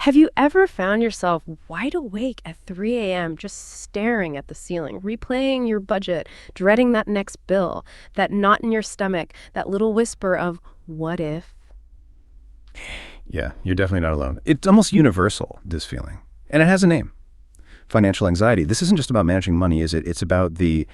Have you ever found yourself wide awake at 3 a.m. just staring at the ceiling, replaying your budget, dreading that next bill, that knot in your stomach, that little whisper of, what if? Yeah, you're definitely not alone. It's almost universal, this feeling. And it has a name. Financial anxiety. This isn't just about managing money, is it? It's about the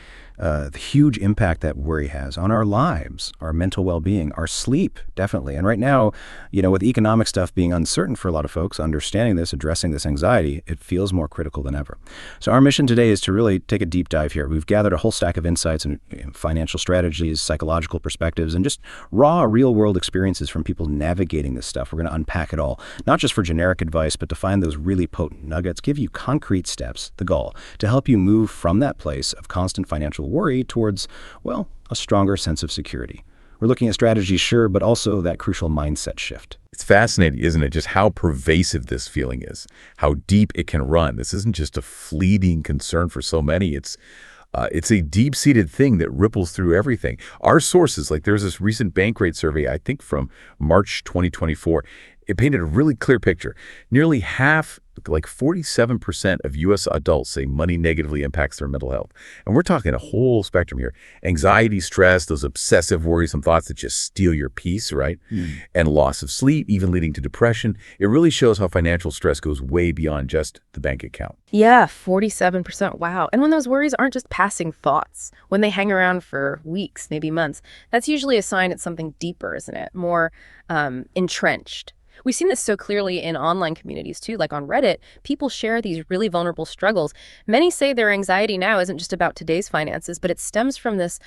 huge impact that worry has on our lives, our mental well-being, our sleep, definitely. And right now, with economic stuff being uncertain for a lot of folks, understanding this, addressing this anxiety, it feels more critical than ever. So our mission today is to really take a deep dive here. We've gathered a whole stack of insights and financial strategies, psychological perspectives, and just raw, real-world experiences from people navigating this stuff. We're going to unpack it all, not just for generic advice, but to find those really potent nuggets, give you concrete steps, the goal, to help you move from that place of constant financial worry towards, well, a stronger sense of security. We're looking at strategies, sure, but also that crucial mindset shift. It's fascinating, isn't it, just how pervasive this feeling is, how deep it can run. This isn't just a fleeting concern for so many. It's a deep-seated thing that ripples through everything. Our sources, like there's this recent Bankrate survey, I think from March 2024, it painted a really clear picture. Nearly half, like 47% of U.S. adults say money negatively impacts their mental health. And we're talking a whole spectrum here. Anxiety, stress, those obsessive, worrisome thoughts that just steal your peace, right? And loss of sleep, even leading to depression. It really shows how financial stress goes way beyond just the bank account. Yeah, 47%. Wow. And when those worries aren't just passing thoughts, when they hang around for weeks, maybe months, that's usually a sign it's something deeper, isn't it? More entrenched. We've seen this so clearly in online communities too, like on Reddit. People share these really vulnerable struggles. Many say their anxiety now isn't just about today's finances, but it stems from this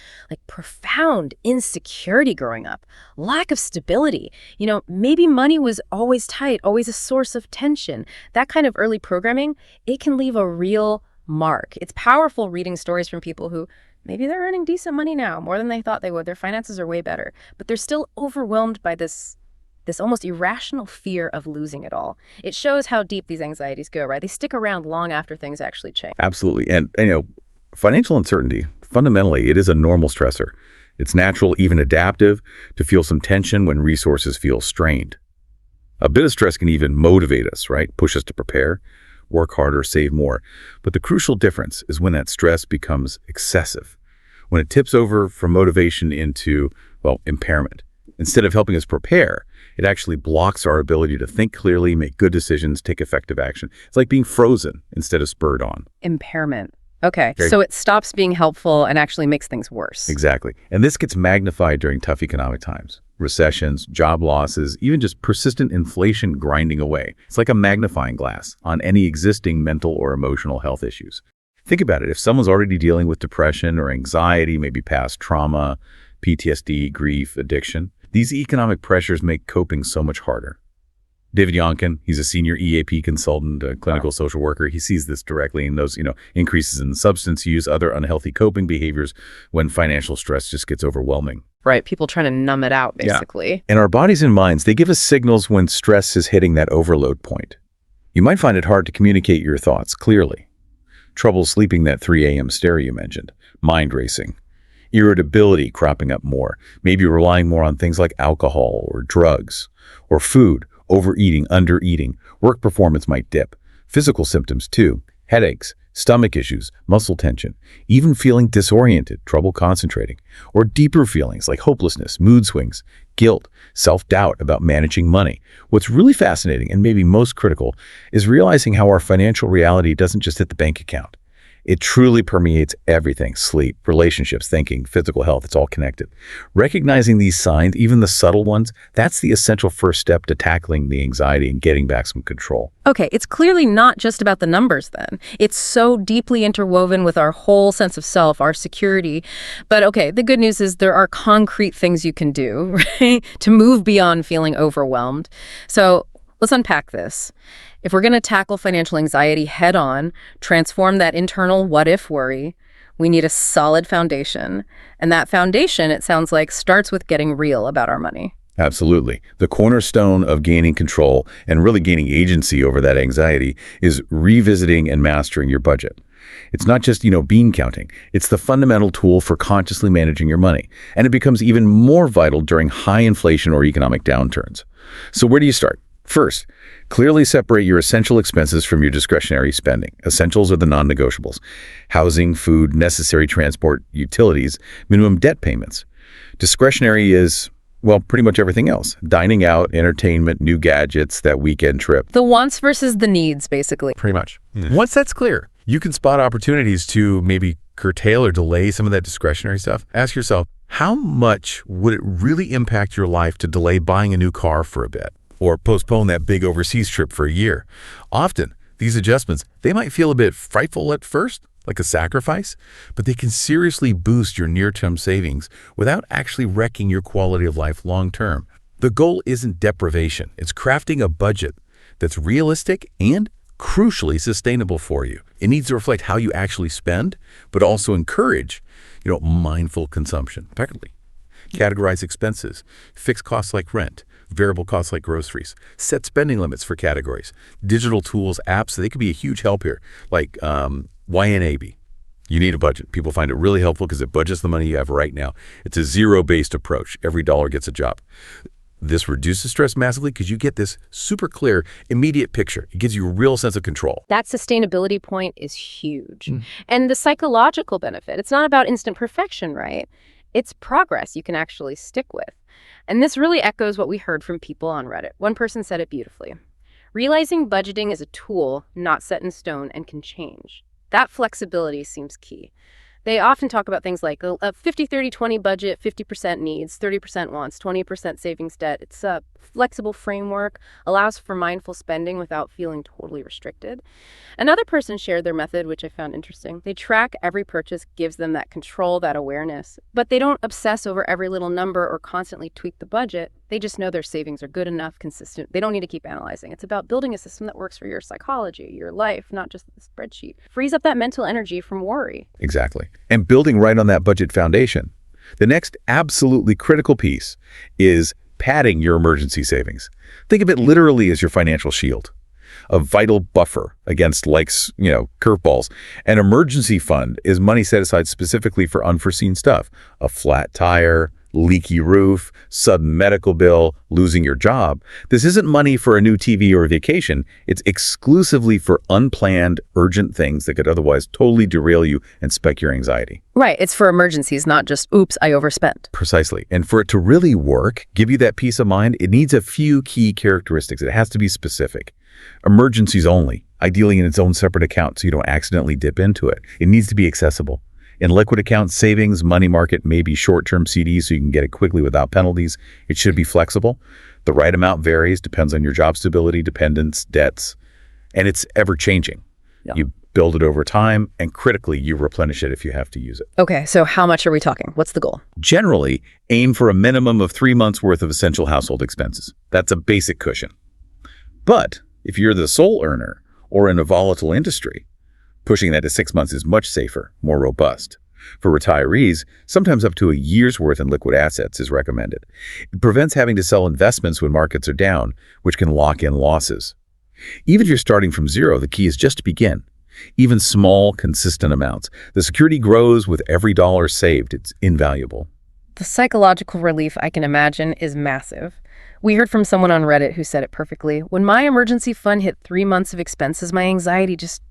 profound insecurity growing up, lack of stability. Maybe money was always tight, always a source of tension. That kind of early programming, it can leave a real mark. It's powerful reading stories from people who maybe they're earning decent money now, more than they thought they would. Their finances are way better, but they're still overwhelmed by this almost irrational fear of losing it all. It shows how deep these anxieties go, right? They stick around long after things actually change. Absolutely. And financial uncertainty, fundamentally, it is a normal stressor. It's natural, even adaptive, to feel some tension when resources feel strained. A bit of stress can even motivate us, right? Push us to prepare, work harder, save more. But the crucial difference is when that stress becomes excessive, when it tips over from motivation into, impairment. Instead of helping us prepare, it actually blocks our ability to think clearly, make good decisions, take effective action. It's like being frozen instead of spurred on. Impairment. Okay, so it stops being helpful and actually makes things worse. Exactly. And this gets magnified during tough economic times. Recessions, job losses, even just persistent inflation grinding away. It's like a magnifying glass on any existing mental or emotional health issues. Think about it. If someone's already dealing with depression or anxiety, maybe past trauma, PTSD, grief, addiction, these economic pressures make coping so much harder. David Yonkin, he's a senior EAP consultant, a clinical social worker. He sees this directly in those, increases in substance use, other unhealthy coping behaviors when financial stress just gets overwhelming. Right, people trying to numb it out, basically. Yeah. And our bodies and minds, they give us signals when stress is hitting that overload point. You might find it hard to communicate your thoughts clearly. Trouble sleeping, that 3 a.m. stare you mentioned, mind racing. Irritability cropping up more, maybe relying more on things like alcohol or drugs or food, overeating, undereating. Work performance might dip. Physical symptoms too, headaches, stomach issues, muscle tension, even feeling disoriented, trouble concentrating, or deeper feelings like hopelessness, mood swings, guilt, self-doubt about managing money. What's really fascinating and maybe most critical is realizing how our financial reality doesn't just hit the bank account. It truly permeates everything: sleep, relationships, thinking, physical health. It's all connected. Recognizing these signs, even the subtle ones, that's the essential first step to tackling the anxiety and getting back some control. Okay, it's clearly not just about the numbers then. It's so deeply interwoven with our whole sense of self, our security. But okay, the good news is there are concrete things you can do, right, to move beyond feeling overwhelmed. So let's unpack this. If we're going to tackle financial anxiety head on, transform that internal what-if worry, we need a solid foundation. And that foundation, it sounds like, starts with getting real about our money. Absolutely. The cornerstone of gaining control and really gaining agency over that anxiety is revisiting and mastering your budget. It's not just, bean counting. It's the fundamental tool for consciously managing your money. And it becomes even more vital during high inflation or economic downturns. So where do you start? First, clearly separate your essential expenses from your discretionary spending. Essentials are the non-negotiables: housing, food, necessary transport, utilities, minimum debt payments. Discretionary is, well, pretty much everything else. Dining out, entertainment, new gadgets, that weekend trip. The wants versus the needs, basically. Pretty much. Once that's clear, you can spot opportunities to maybe curtail or delay some of that discretionary stuff. Ask yourself, how much would it really impact your life to delay buying a new car for a bit or postpone that big overseas trip for a year? Often, these adjustments, they might feel a bit frightful at first, like a sacrifice, but they can seriously boost your near-term savings without actually wrecking your quality of life long-term. The goal isn't deprivation. It's crafting a budget that's realistic and crucially sustainable for you. It needs to reflect how you actually spend, but also encourage, mindful consumption. Effectively, categorize expenses, fixed costs like rent, variable costs like groceries, set spending limits for categories. Digital tools, apps, they could be a huge help here, like YNAB. You need a budget. People find it really helpful because it budgets the money you have right now. It's a zero-based approach. Every dollar gets a job. This reduces stress massively because you get this super clear, immediate picture. It gives you a real sense of control. That sustainability point is huge. And the psychological benefit, it's not about instant perfection, right? It's progress you can actually stick with. And this really echoes what we heard from people on Reddit. One person said it beautifully. Realizing budgeting is a tool, not set in stone, and can change. That flexibility seems key. They often talk about things like a 50-30-20 budget, 50% needs, 30% wants, 20% savings debt. It's a flexible framework, allows for mindful spending without feeling totally restricted. Another person shared their method, which I found interesting. They track every purchase, gives them that control, that awareness, but they don't obsess over every little number or constantly tweak the budget. They just know their savings are good enough, consistent. They don't need to keep analyzing. It's about building a system that works for your psychology, your life, not just the spreadsheet. Frees up that mental energy from worry. Exactly. And building right on that budget foundation. The next absolutely critical piece is padding your emergency savings. Think of it literally as your financial shield, a vital buffer against curveballs. An emergency fund is money set aside specifically for unforeseen stuff: a flat tire, leaky roof, sudden medical bill, losing your job. This isn't money for a new TV or a vacation. It's exclusively for unplanned, urgent things that could otherwise totally derail you and spike your anxiety. Right. It's for emergencies, not just, oops, I overspent. Precisely. And for it to really work, give you that peace of mind, it needs a few key characteristics. It has to be specific. Emergencies only, ideally in its own separate account so you don't accidentally dip into it. It needs to be accessible. In liquid accounts, savings, money market, maybe short-term CDs so you can get it quickly without penalties. It should be flexible. The right amount varies, depends on your job stability, dependents, debts, and it's ever-changing. Yeah. You build it over time, and critically, you replenish it if you have to use it. Okay, so how much are we talking? What's the goal? Generally, aim for a minimum of 3 months' worth of essential household expenses. That's a basic cushion. But if you're the sole earner or in a volatile industry, pushing that to 6 months is much safer, more robust. For retirees, sometimes up to a year's worth in liquid assets is recommended. It prevents having to sell investments when markets are down, which can lock in losses. Even if you're starting from zero, the key is just to begin. Even small, consistent amounts. The security grows with every dollar saved. It's invaluable. The psychological relief, I can imagine, is massive. We heard from someone on Reddit who said it perfectly. When my emergency fund hit 3 months of expenses, my anxiety just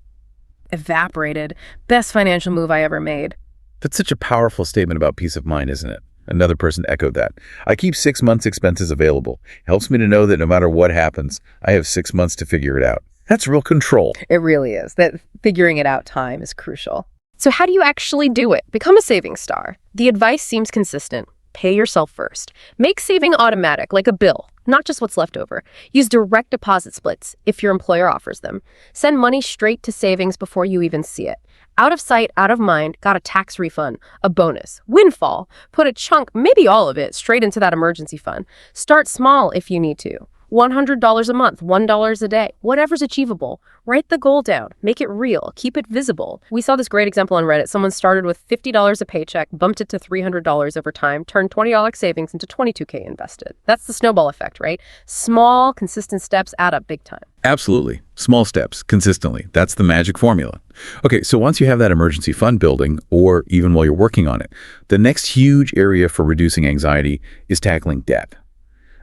evaporated. Best financial move I ever made. That's such a powerful statement about peace of mind, isn't it? Another person echoed that. I keep 6 months' expenses available. Helps me to know that no matter what happens, I have 6 months to figure it out. That's real control. It really is. That figuring it out time is crucial. So how do you actually do it? Become a savings star. The advice seems consistent. Pay yourself first. Make saving automatic, like a bill, not just what's left over. Use direct deposit splits if your employer offers them. Send money straight to savings before you even see it. Out of sight, out of mind, got a tax refund, a bonus, windfall. Put a chunk, maybe all of it, straight into that emergency fund. Start small if you need to. $100 a month, $1 a day, whatever's achievable. Write the goal down, make it real, keep it visible. We saw this great example on Reddit. Someone started with $50 a paycheck, bumped it to $300 over time, turned $20 savings into $22K invested. That's the snowball effect, right? Small, consistent steps add up big time. Absolutely. Small steps, consistently. That's the magic formula. Okay, so once you have that emergency fund building, or even while you're working on it, the next huge area for reducing anxiety is tackling debt.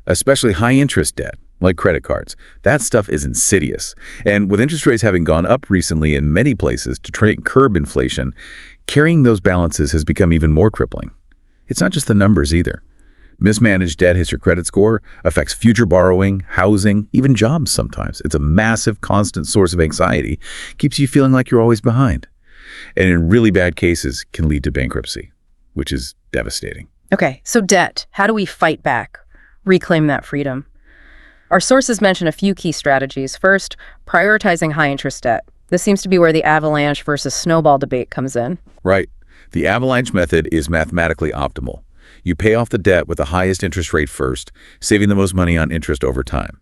Especially high-interest debt. like credit cards. That stuff is insidious. And with interest rates having gone up recently in many places to try and curb inflation, carrying those balances has become even more crippling. It's not just the numbers either. Mismanaged debt hits your credit score, affects future borrowing, housing, even jobs sometimes. It's a massive, constant source of anxiety, keeps you feeling like you're always behind. And in really bad cases, can lead to bankruptcy, which is devastating. Okay, so debt. How do we fight back? Reclaim that freedom? Our sources mention a few key strategies. First, prioritizing high-interest debt. This seems to be where the avalanche versus snowball debate comes in. Right. The avalanche method is mathematically optimal. You pay off the debt with the highest interest rate first, saving the most money on interest over time.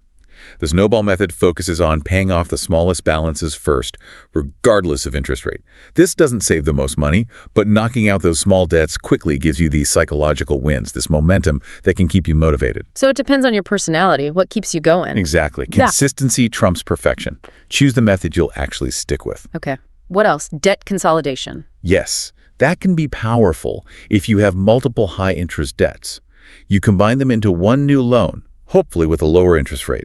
The snowball method focuses on paying off the smallest balances first, regardless of interest rate. This doesn't save the most money, but knocking out those small debts quickly gives you these psychological wins, this momentum that can keep you motivated. So it depends on your personality, what keeps you going. Exactly. Yeah. Consistency trumps perfection. Choose the method you'll actually stick with. Okay. What else? Debt consolidation. Yes, that can be powerful if you have multiple high-interest debts. You combine them into one new loan, hopefully with a lower interest rate.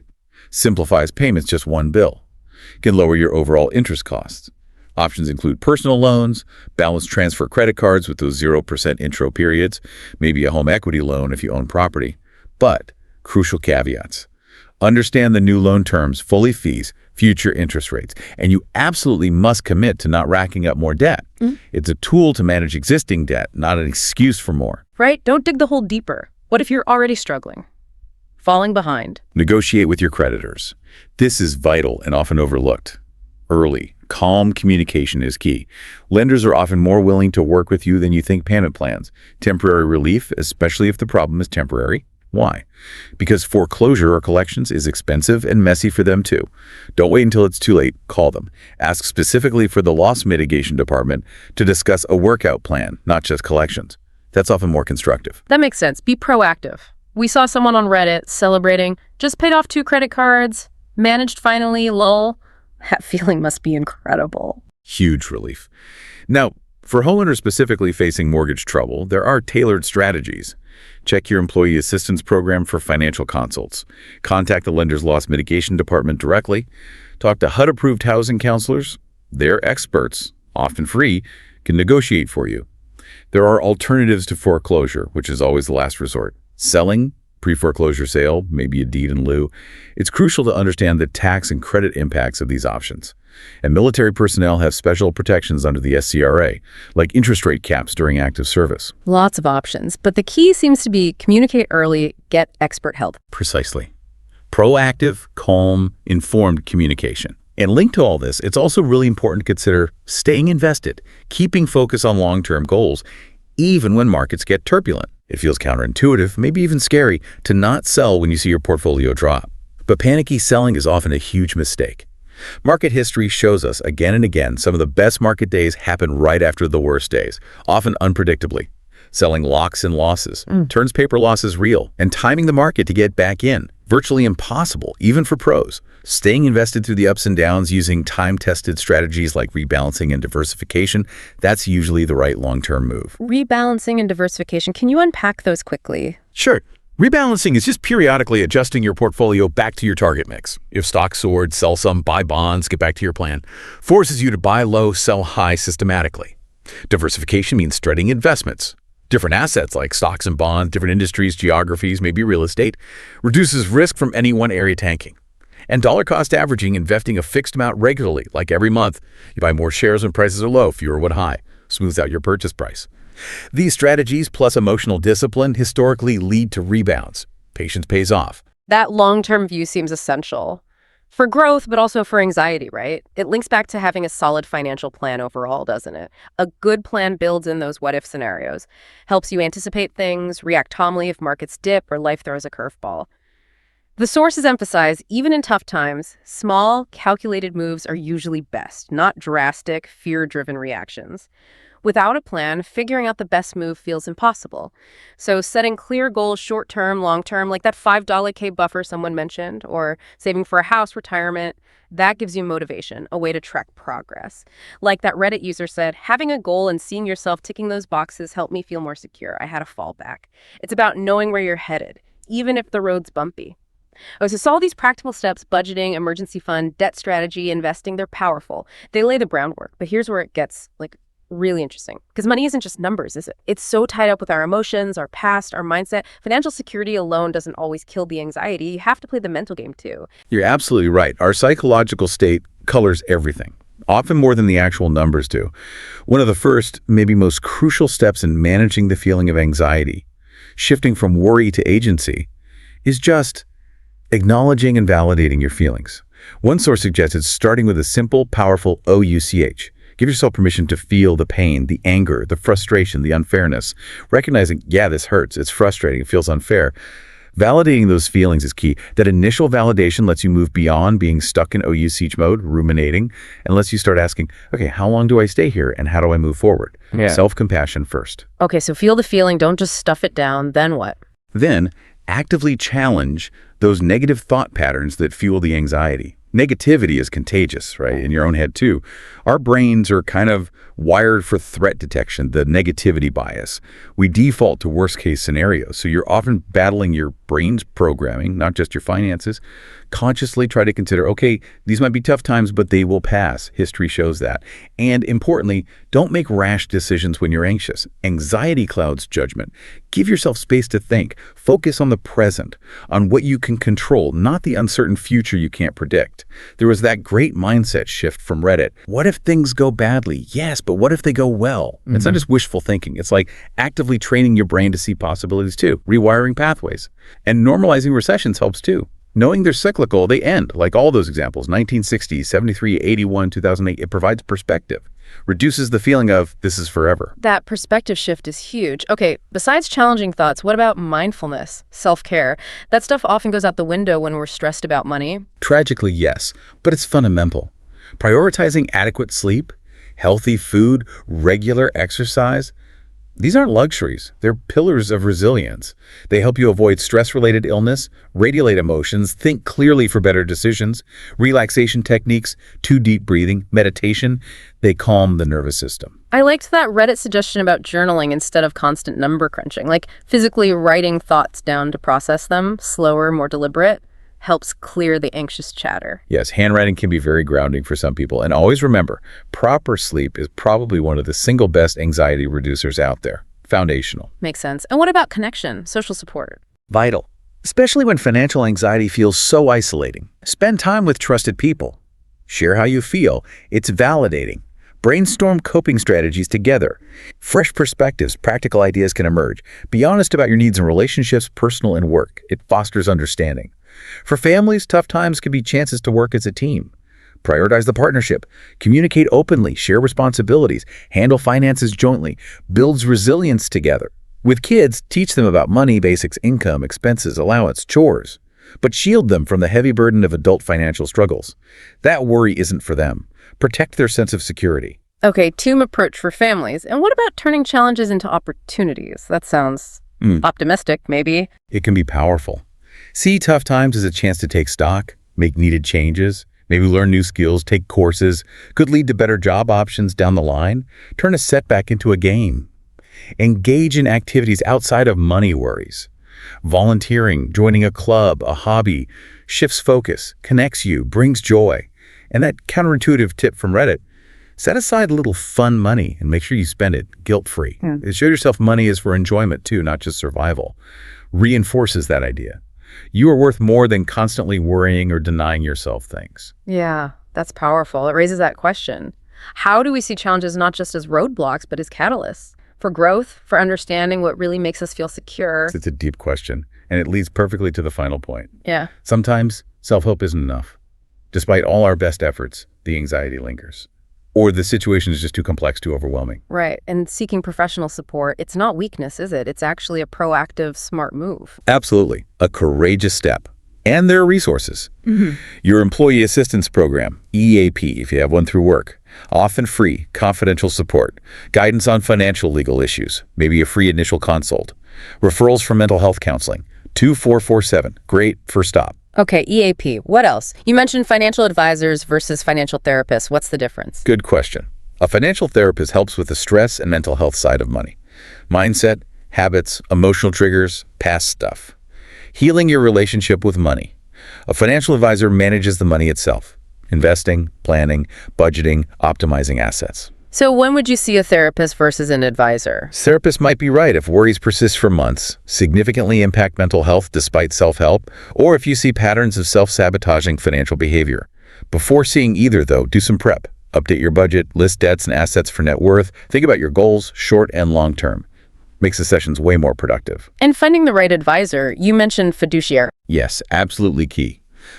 Simplifies payments just one bill. Can lower your overall interest costs. Options include personal loans, balance transfer credit cards with those 0% intro periods, maybe a home equity loan if you own property. But crucial caveats. Understand the new loan terms, fully fees, future interest rates, and you absolutely must commit to not racking up more debt. It's a tool to manage existing debt, not an excuse for more. Right? Don't dig the hole deeper. What if you're already struggling? Falling behind? Negotiate with your creditors. This is vital and often overlooked. Early, calm communication is key. Lenders are often more willing to work with you than you think payment plans. Temporary relief, especially if the problem is temporary. Why? Because foreclosure or collections is expensive and messy for them too. Don't wait until it's too late. Call them. Ask specifically for the loss mitigation department to discuss a workout plan, not just collections. That's often more constructive. That makes sense. Be proactive. We saw someone on Reddit celebrating, just paid off 2 credit cards, managed finally, lol. That feeling must be incredible. Huge relief. Now, for homeowners specifically facing mortgage trouble, there are tailored strategies. Check your employee assistance program for financial consults. Contact the lender's loss mitigation department directly. Talk to HUD-approved housing counselors. They're experts, often free, can negotiate for you. There are alternatives to foreclosure, which is always the last resort. Selling, pre-foreclosure sale, maybe a deed in lieu. It's crucial to understand the tax and credit impacts of these options. And military personnel have special protections under the SCRA, like interest rate caps during active service. Lots of options, but the key seems to be communicate early, get expert help. Precisely. Proactive, calm, informed communication. And linked to all this, it's also really important to consider staying invested, keeping focus on long-term goals, even when markets get turbulent. It feels counterintuitive, maybe even scary, to not sell when you see your portfolio drop. But panicky selling is often a huge mistake. Market history shows us again and again some of the best market days happen right after the worst days, often unpredictably. Selling locks in losses, turns paper losses real, and timing the market to get back in, virtually impossible, even for pros. Staying invested through the ups and downs using time-tested strategies like rebalancing and diversification, that's usually the right long-term move. Rebalancing and diversification, can you unpack those quickly? Sure. Rebalancing is just periodically adjusting your portfolio back to your target mix. If stocks soared, sell some, buy bonds, get back to your plan. Forces you to buy low, sell high systematically. Diversification means spreading investments. Different assets like stocks and bonds, different industries, geographies, maybe real estate, reduces risk from any one area tanking. And dollar cost averaging, investing a fixed amount regularly, like every month. You buy more shares when prices are low, fewer when high. Smooths out your purchase price. These strategies plus emotional discipline historically lead to rebounds. Patience pays off. That long-term view seems essential. For growth, but also for anxiety, right? It links back to having a solid financial plan overall, doesn't it? A good plan builds in those what-if scenarios, helps you anticipate things, react calmly if markets dip or life throws a curveball. The sources emphasize, even in tough times, small, calculated moves are usually best, not drastic, fear-driven reactions. Without a plan, figuring out the best move feels impossible. So setting clear goals short-term, long-term, like that $5 K buffer someone mentioned, or saving for a house, retirement, that gives you motivation, a way to track progress. Like that Reddit user said, having a goal and seeing yourself ticking those boxes helped me feel more secure. I had a fallback. It's about knowing where you're headed, even if the road's bumpy. Oh, so all these practical steps, budgeting, emergency fund, debt strategy, investing, they're powerful. They lay the groundwork. But here's where it gets really interesting. Because money isn't just numbers, is it? It's so tied up with our emotions, our past, our mindset. Financial security alone doesn't always kill the anxiety. You have to play the mental game too. You're absolutely right. Our psychological state colors everything, often more than the actual numbers do. One of the first, maybe most crucial steps in managing the feeling of anxiety, shifting from worry to agency, is just acknowledging and validating your feelings. One source suggested starting with a simple, powerful OUCH. Give yourself permission to feel the pain, the anger, the frustration, the unfairness. Recognizing, yeah, this hurts, it's frustrating, it feels unfair. Validating those feelings is key. That initial validation lets you move beyond being stuck in OUCH mode, ruminating, and lets you start asking, okay, how long do I stay here and how do I move forward? Yeah. Self-compassion first. Okay, so feel the feeling, don't just stuff it down, then what? Then, actively challenge those negative thought patterns that fuel the anxiety. Negativity is contagious, right? In your own head too. Our brains are kind of wired for threat detection, the negativity bias. We default to worst case scenarios. So you're often battling your brain's programming, not just your finances. Consciously try to consider, okay, these might be tough times, but they will pass. History shows that. And importantly, don't make rash decisions when you're anxious. Anxiety clouds judgment. Give yourself space to think. Focus on the present, on what you can control, not the uncertain future you can't predict. There was that great mindset shift from Reddit. What if things go badly? Yes, but what if they go well? It's not just wishful thinking. It's like actively training your brain to see possibilities too, rewiring pathways. And normalizing recessions helps too. Knowing they're cyclical, they end, like all those examples, 1960, 73, 81, 2008. It provides perspective, reduces the feeling of this is forever. That perspective shift is huge. Okay, besides challenging thoughts, what about mindfulness, self-care? That stuff often goes out the window when we're stressed about money. Tragically, yes, but it's fundamental. Prioritizing adequate sleep, healthy food, regular exercise, these aren't luxuries. They're pillars of resilience. They help you avoid stress-related illness, regulate emotions, think clearly for better decisions, relaxation techniques, too deep breathing, meditation. They calm the nervous system. I liked that Reddit suggestion about journaling instead of constant number crunching, like physically writing thoughts down to process them, slower, more deliberate. Helps clear the anxious chatter. Yes, handwriting can be very grounding for some people. And always remember, proper sleep is probably one of the single best anxiety reducers out there. Foundational. Makes sense. And what about connection, social support? Vital, especially when financial anxiety feels so isolating. Spend time with trusted people. Share how you feel. It's validating. Brainstorm coping strategies together. Fresh perspectives, practical ideas can emerge. Be honest about your needs in relationships, personal and work. It fosters understanding. For families, tough times can be chances to work as a team. Prioritize the partnership. Communicate openly. Share responsibilities. Handle finances jointly. Builds resilience together. With kids, teach them about money, basics, income, expenses, allowance, chores. But shield them from the heavy burden of adult financial struggles. That worry isn't for them. Protect their sense of security. Okay, team approach for families. And what about turning challenges into opportunities? That sounds optimistic, maybe. It can be powerful. See tough times as a chance to take stock, make needed changes, maybe learn new skills, take courses, could lead to better job options down the line. Turn a setback into a gain. Engage in activities outside of money worries. Volunteering, joining a club, a hobby, shifts focus, connects you, brings joy. And that counterintuitive tip from Reddit, set aside a little fun money and make sure you spend it guilt-free. Show yourself money is for enjoyment too, not just survival. Reinforces that idea. You are worth more than constantly worrying or denying yourself things. Yeah, that's powerful. It raises that question. How do we see challenges not just as roadblocks, but as catalysts? For growth, for understanding what really makes us feel secure. It's a deep question, and it leads perfectly to the final point. Yeah. Sometimes self-help isn't enough. Despite all our best efforts, the anxiety lingers. Or the situation is just too complex, too overwhelming. Right. And seeking professional support, it's not weakness, is it? It's actually a proactive, smart move. Absolutely. A courageous step. And there are resources. Your Employee Assistance Program, EAP, if you have one through work. Often free, confidential support. Guidance on financial legal issues. Maybe a free initial consult. Referrals for mental health counseling. 2447. Great first stop. Okay, EAP. What else? You mentioned financial advisors versus financial therapists. What's the difference? Good question. A financial therapist helps with the stress and mental health side of money. Mindset, habits, emotional triggers, past stuff. Healing your relationship with money. A financial advisor manages the money itself, investing, planning, budgeting, optimizing assets. So when would you see a therapist versus an advisor? Therapists might be right if worries persist for months, significantly impact mental health despite self-help, or if you see patterns of self-sabotaging financial behavior. Before seeing either, though, do some prep. Update your budget, list debts and assets for net worth, think about your goals, short and long term. Makes the sessions way more productive. And finding the right advisor, you mentioned fiduciary. Yes, absolutely key.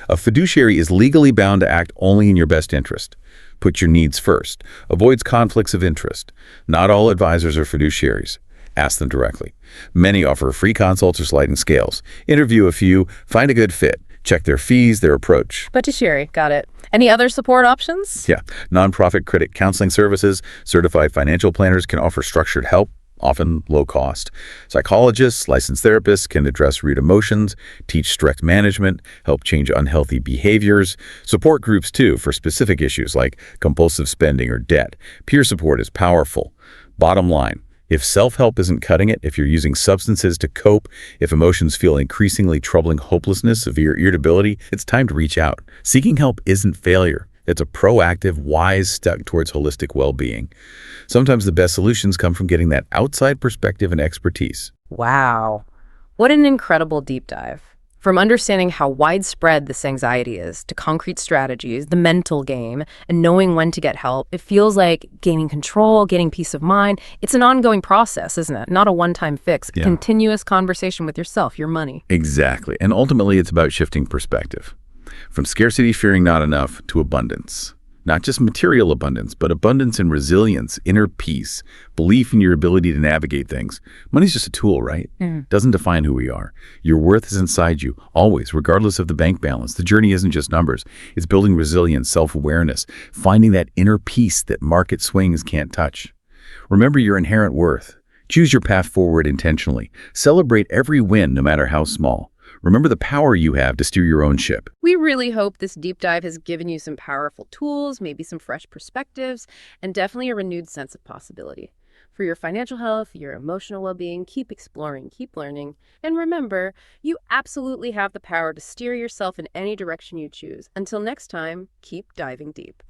A fiduciary is legally bound to act only in your best interest. Put your needs first. Avoids conflicts of interest. Not all advisors are fiduciaries. Ask them directly. Many offer free consults or sliding scales. Interview a few, find a good fit. Check their fees, their approach. Fiduciary, got it. Any other support options? Yeah, nonprofit credit counseling services, certified financial planners can offer structured help, often low cost. Psychologists, licensed therapists can address root emotions, teach stress management, help change unhealthy behaviors. Support groups, too, for specific issues like compulsive spending or debt. Peer support is powerful. Bottom line, if self-help isn't cutting it, if you're using substances to cope, if emotions feel increasingly troubling hopelessness, severe irritability, it's time to reach out. Seeking help isn't failure. It's a proactive, wise step towards holistic well-being. Sometimes the best solutions come from getting that outside perspective and expertise. Wow. What an incredible deep dive. From understanding how widespread this anxiety is to concrete strategies, the mental game, and knowing when to get help, it feels like gaining control, getting peace of mind. It's an ongoing process, isn't it? Not a one-time fix. Yeah. Continuous conversation with yourself, your money. Exactly. And ultimately, it's about shifting perspective. From scarcity fearing not enough to abundance. Not just material abundance, but abundance in resilience, inner peace, belief in your ability to navigate things. Money's just a tool, right? Doesn't define who we are. Your worth is inside you, always, regardless of the bank balance. The journey isn't just numbers. It's building resilience, self-awareness, finding that inner peace that market swings can't touch. Remember your inherent worth. Choose your path forward intentionally. Celebrate every win, no matter how small. Remember the power you have to steer your own ship. We really hope this deep dive has given you some powerful tools, maybe some fresh perspectives, and definitely a renewed sense of possibility. For your financial health, your emotional well-being, keep exploring, keep learning, and remember, you absolutely have the power to steer yourself in any direction you choose. Until next time, keep diving deep.